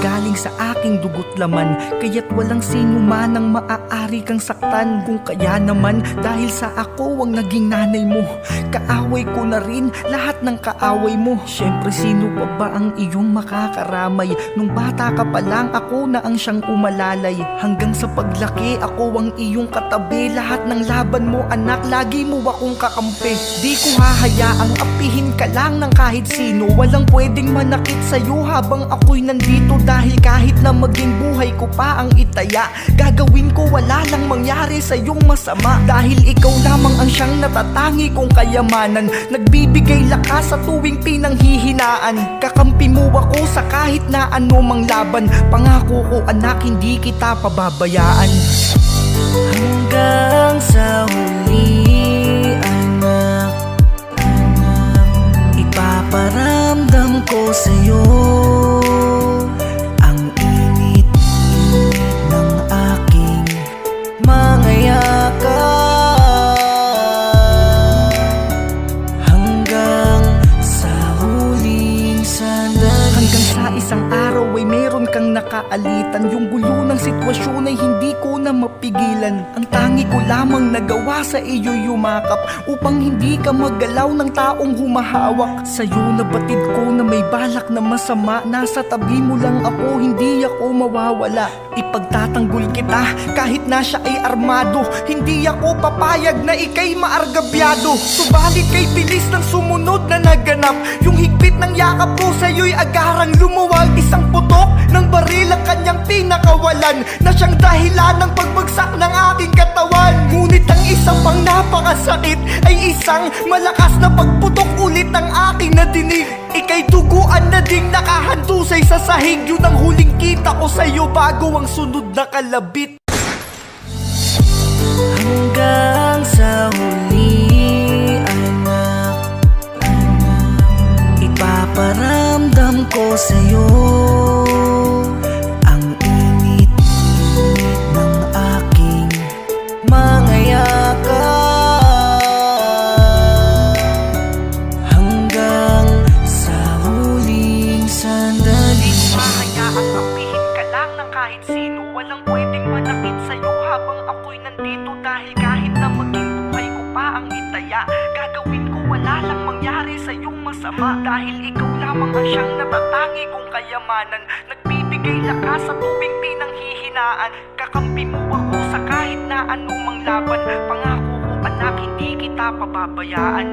galing sa aking dugo't laman, kaya't walang sino man ang maaari kang saktan. Kung kaya naman dahil sa ako ang naging nanay mo, kaaway ko na rin lahat ng kaaway mo. Syempre sino pa ba ang iyong makakaramay? Nung bata ka pa lang ako na ang siyang umalalay. Hanggang sa paglaki ako ang iyong katabi. Lahat ng laban mo anak, lagi mo akong kakampi. Di ko hahayaang apihin ka lang ng kahit sino. Walang pwedeng manakit sa'yo habang ako'y nandito. Dahil kahit na maging buhay ko pa ang itaya, gagawin ko wala lang mangyari sa'yong masama. Dahil ikaw lamang ang siyang natatangi kong kayamanan, nagbibigay lakas sa tuwing pinanghihinaan. Kakampi mo ako sa kahit na anumang laban. Pangako ko anak, hindi kita pababayaan. Hanggang sa huli anak, ipaparamdam ko sa'yo ang init-init ng aking mga yakap. Hanggang sa huling sandali, hanggang sa isang araw ay meron kang nakaalitan. Yung gulo ng sitwasyon ay hindi ko na mapigilan. Ang tangi ko lamang nagawa sa iyo yumakap, upang hindi ka maggalaw ng taong humahawak. Sa'yo nabatid ko na may balak na masama. Nasa tabi mo lang ako, hindi ako mawawala. Ipagtatanggol kita kahit na siya ay armado. Hindi ako papayag na ika'y maargabyado. Subalit kay bilis ng sumunod na naganap. Yung higpit ng yakap ko sa'yo'y agarang lumuwag. Isang putok ng baril ang kanyang pinakawalan, na siyang dahilan ng pagbagsak ng aking katawan. Ngunit ang isang pang napakasakit ay isang malakas na pagputok ulit ng aking nadinig. Ika'y duguan na ding nakahandusay sa sahig. Yun ang huling kita ko sa'yo bago ang sunod na kalabit. Hanggang sa huli anak, ipaparamdam ko sa'yo ang init-init ng aking mga yakap. Hanggang sa huling sandali, mahayaang apihin ka lang ng kahit sino. Walang pwedeng manakit sa'yo habang ako'y nandito. Dahil kahit na maging buhay ko pa ang itaya, gagawin ko wala lang mangyari sa'yong masama. Dahil ikaw lamang ang siyang natatangi kong kayamanan, nagbibigay lakas sa tuwing pinanghihinaan. Kakampi mo ako sa kahit na anumang laban. Pangako ko anak, hindi kita pababayaan.